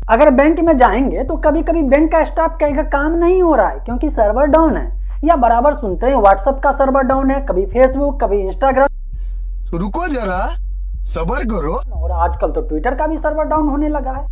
अगर बैंक में जाएंगे तो कभी कभी बैंक का स्टाफ कहेगा काम नहीं हो रहा है क्योंकि सर्वर डाउन है, या बराबर सुनते हैं व्हाट्सएप का सर्वर डाउन है, कभी फेसबुक, कभी इंस्टाग्राम, तो रुको जरा, सबर करो। और आजकल तो ट्विटर का भी सर्वर डाउन होने लगा है।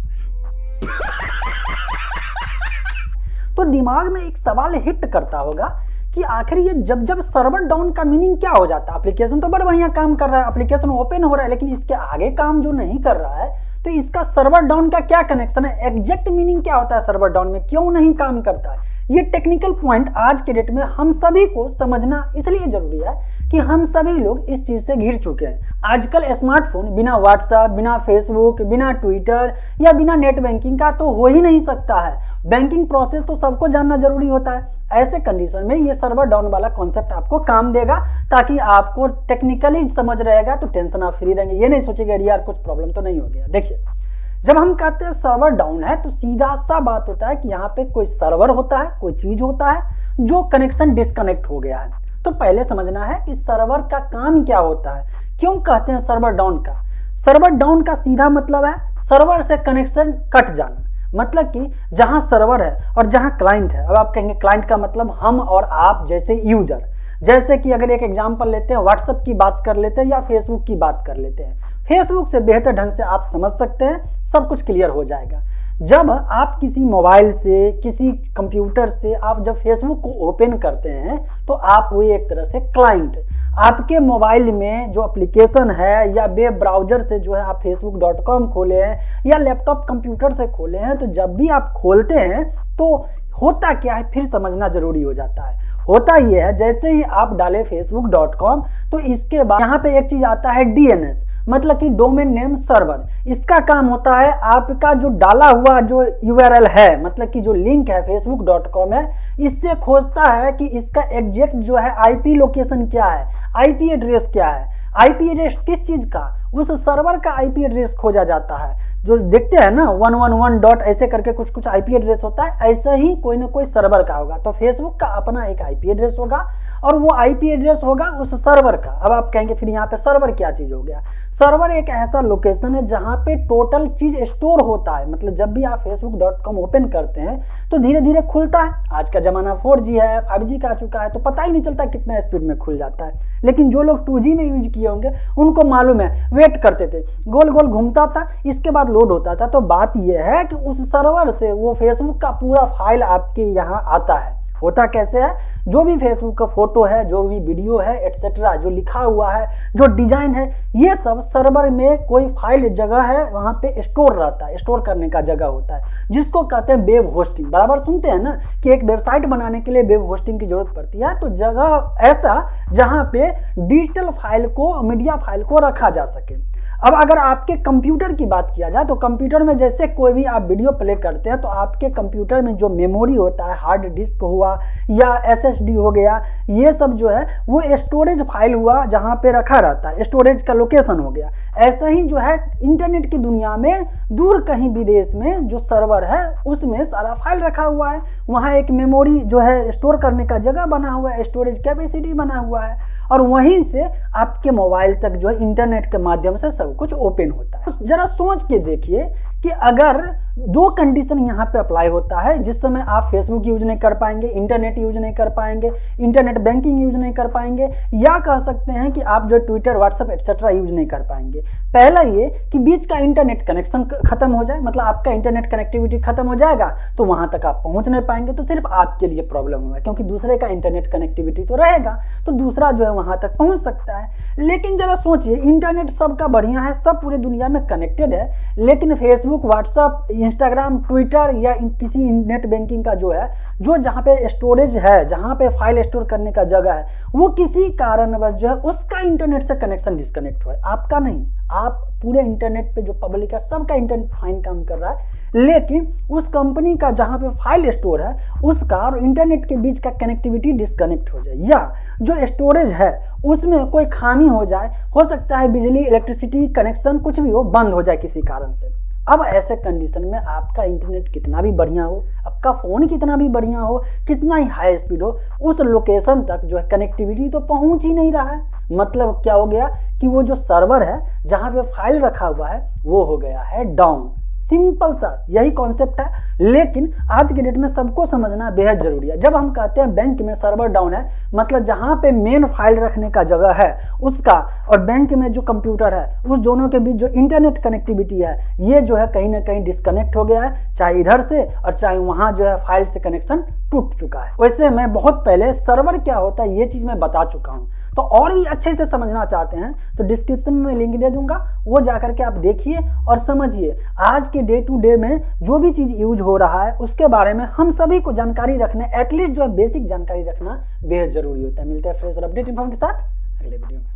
तो दिमाग में एक सवाल हिट करता होगा कि आखिर ये जब जब सर्वर डाउन का मीनिंग क्या हो जाता है। एप्लीकेशन तो बड़ा बढ़िया काम कर रहा है, एप्लीकेशन ओपन हो रहा है, लेकिन इसके आगे काम जो नहीं कर रहा है, तो इसका सर्वर डाउन का क्या कनेक्शन है, एग्जैक्ट मीनिंग क्या होता है सर्वर डाउन में, क्यों नहीं काम करता है। ये टेक्निकल पॉइंट आज के डेट में हम सभी को समझना इसलिए जरूरी है कि हम सभी लोग इस चीज से घिर चुके हैं। आजकल स्मार्टफोन बिना व्हाट्सएप, बिना फेसबुक, बिना ट्विटर या बिना नेट बैंकिंग का तो हो ही नहीं सकता है। बैंकिंग प्रोसेस तो सबको जानना जरूरी होता है। ऐसे कंडीशन में ये सर्वर डाउन वाला कॉन्सेप्ट आपको काम देगा, ताकि आपको टेक्निकली समझ रहेगा तो टेंशन आप फ्री रहेंगे। ये नहीं सोचेगा यार कुछ प्रॉब्लम तो नहीं हो गया। देखिए, जब हम कहते हैं सर्वर डाउन है तो सीधा सा बात होता है कि यहाँ पे कोई सर्वर होता है, कोई चीज होता है जो कनेक्शन डिस्कनेक्ट हो गया है। तो पहले समझना है कि सर्वर का काम क्या होता है, क्यों कहते हैं सर्वर डाउन का। सर्वर डाउन का सीधा मतलब है सर्वर से कनेक्शन कट जाना, मतलब कि जहां सर्वर है और जहां क्लाइंट है। अब आप कहेंगे क्लाइंट का मतलब हम और आप जैसे यूजर। जैसे कि अगर एक एग्जांपल लेते हैं, व्हाट्सएप की बात कर लेते हैं या फेसबुक की बात कर लेते हैं। फेसबुक से बेहतर ढंग से आप समझ सकते हैं, सब कुछ क्लियर हो जाएगा। जब आप किसी मोबाइल से, किसी कंप्यूटर से आप जब फेसबुक को ओपन करते हैं तो आप हुए एक तरह से क्लाइंट। आपके मोबाइल में जो एप्लीकेशन है या वेब ब्राउजर से जो है आप facebook.com खोले हैं या लैपटॉप कंप्यूटर से खोले हैं, तो जब भी आप खोलते हैं तो होता क्या है फिर समझना जरूरी हो जाता है। होता ये है, जैसे ही आप डाले facebook.com तो इसके बाद यहाँ पे एक चीज आता है DNS, मतलब कि डोमेन नेम सर्वर। इसका काम होता है आपका जो डाला हुआ जो URL है, मतलब कि जो लिंक है facebook.com है, इससे खोजता है कि इसका एग्जैक्ट जो है IP लोकेशन क्या है, IP एड्रेस क्या है। IP एड्रेस किस चीज का, उस सर्वर का IP एड्रेस खोजा जाता है। जो देखते हैं ना 111 डॉट ऐसे करके कुछ कुछ IP एड्रेस होता है, ऐसा ही कोई ना कोई सर्वर का होगा। तो फेसबुक का अपना एक IP एड्रेस होगा और वो IP एड्रेस होगा उस सर्वर का। अब आप कहेंगे फिर यहाँ पे सर्वर क्या चीज हो गया। सर्वर एक ऐसा लोकेशन है जहाँ पे टोटल चीज स्टोर होता है। मतलब जब भी आप facebook.com ओपन करते हैं तो धीरे धीरे खुलता है। आज का जमाना 4G है, 5G का आ चुका है, तो पता ही नहीं चलता कितना स्पीड में खुल जाता है। लेकिन जो लोग 2G में यूज किए होंगे उनको मालूम है, वेट करते थे, गोल गोल घूमता था, इसके बाद लोड होता था। तो बात यह है कि उस सर्वर से वो फेसबुक का पूरा फाइल आपके यहाँ आता है। होता कैसे है, जो भी फेसबुक का फोटो है, जो भी वीडियो है एटसेट्रा, जो लिखा हुआ है, जो डिजाइन है, ये सब सर्वर में कोई फाइल जगह है, वहां पे स्टोर रहता है, स्टोर करने का जगह होता है, जिसको कहते हैं वेब होस्टिंग। बराबर सुनते हैं ना कि एक वेबसाइट बनाने के लिए वेब होस्टिंग की जरूरत पड़ती है। तो जगह ऐसा जहां पे डिजिटल फाइल को, मीडिया फाइल को रखा जा सके। अब अगर आपके कंप्यूटर की बात किया जाए तो कंप्यूटर में जैसे कोई भी आप वीडियो प्ले करते हैं तो आपके कंप्यूटर में जो मेमोरी होता है, हार्ड डिस्क हुआ या SSD हो गया, ये सब जो है वो स्टोरेज फाइल हुआ जहां पे रखा रहता है, स्टोरेज का लोकेशन हो गया। ऐसा ही जो है इंटरनेट की दुनिया में दूर कहीं विदेश में जो सर्वर है उसमें सारा फाइल रखा हुआ है। वहां एक मेमोरी जो है स्टोर करने का जगह बना हुआ है, स्टोरेज कैपेसिटी बना हुआ है, और वहीं से आपके मोबाइल तक जो है इंटरनेट के माध्यम से सब कुछ ओपन होता है। तो जरा सोच के देखिए कि अगर दो कंडीशन यहाँ पे अप्लाई होता है, जिस समय आप फेसबुक यूज नहीं कर पाएंगे, इंटरनेट यूज नहीं कर पाएंगे, इंटरनेट बैंकिंग यूज नहीं कर पाएंगे, या कह सकते हैं कि आप जो ट्विटर, व्हाट्सएप एटसेट्रा यूज नहीं कर पाएंगे। पहला ये कि बीच का इंटरनेट कनेक्शन खत्म हो जाए, मतलब आपका इंटरनेट कनेक्टिविटी खत्म हो जाएगा तो वहां तक आप पहुंच नहीं पाएंगे, तो सिर्फ आपके लिए प्रॉब्लम होगा, क्योंकि दूसरे का इंटरनेट कनेक्टिविटी तो रहेगा तो दूसरा जो है वहां तक पहुंच सकता है। लेकिन जरा सोचिए, इंटरनेट सबका बढ़िया है, सब पूरे दुनिया में कनेक्टेड है, लेकिन फेसबुक, व्हाट्सएप, इंस्टाग्राम, ट्विटर या किसी नेट बैंकिंग का जो है, जो जहाँ पे स्टोरेज है, जहाँ पे फाइल स्टोर करने का जगह है, वो किसी कारणवश जो है उसका इंटरनेट से कनेक्शन डिस्कनेक्ट हुआ है, आपका नहीं। आप पूरे इंटरनेट पे जो पब्लिक है सबका इंटरनेट फाइन काम कर रहा है, लेकिन उस कंपनी का जहाँ पे फाइल स्टोर है उसका और इंटरनेट के बीच का कनेक्टिविटी डिस्कनेक्ट हो जाए, या जो स्टोरेज है उसमें कोई खामी हो जाए, हो सकता है बिजली, इलेक्ट्रिसिटी कनेक्शन कुछ भी हो, बंद हो जाए किसी कारण से। अब ऐसे कंडीशन में आपका इंटरनेट कितना भी बढ़िया हो, आपका फ़ोन कितना भी बढ़िया हो, कितना ही हाई स्पीड हो, उस लोकेशन तक जो है कनेक्टिविटी तो पहुंच ही नहीं रहा है। मतलब क्या हो गया कि वो जो सर्वर है जहाँ पे फाइल रखा हुआ है वो हो गया है डाउन। सिंपल सा यही कॉन्सेप्ट है, लेकिन आज के डेट में सबको समझना बेहद जरूरी है। जब हम कहते हैं बैंक में सर्वर डाउन है, मतलब जहां पे मेन फाइल रखने का जगह है उसका और बैंक में जो कंप्यूटर है उस दोनों के बीच जो इंटरनेट कनेक्टिविटी है ये जो है कहीं ना कहीं डिस्कनेक्ट हो गया है, चाहे इधर से और चाहे वहां जो है फाइल से कनेक्शन टूट चुका है। वैसे मैं बहुत पहले सर्वर क्या होता है ये चीज मैं बता चुका हूं, तो और भी अच्छे से समझना चाहते हैं तो डिस्क्रिप्शन में मैं लिंक दे दूंगा, वो जाकर के आप देखिए और समझिए। आज के डे टू डे में जो भी चीज यूज हो रहा है उसके बारे में हम सभी को जानकारी रखना, एटलीस्ट जो है बेसिक जानकारी रखना बेहद जरूरी होता है। मिलते हैं फ्रेश और अपडेट इन्फॉर्म के साथ अगले वीडियो में।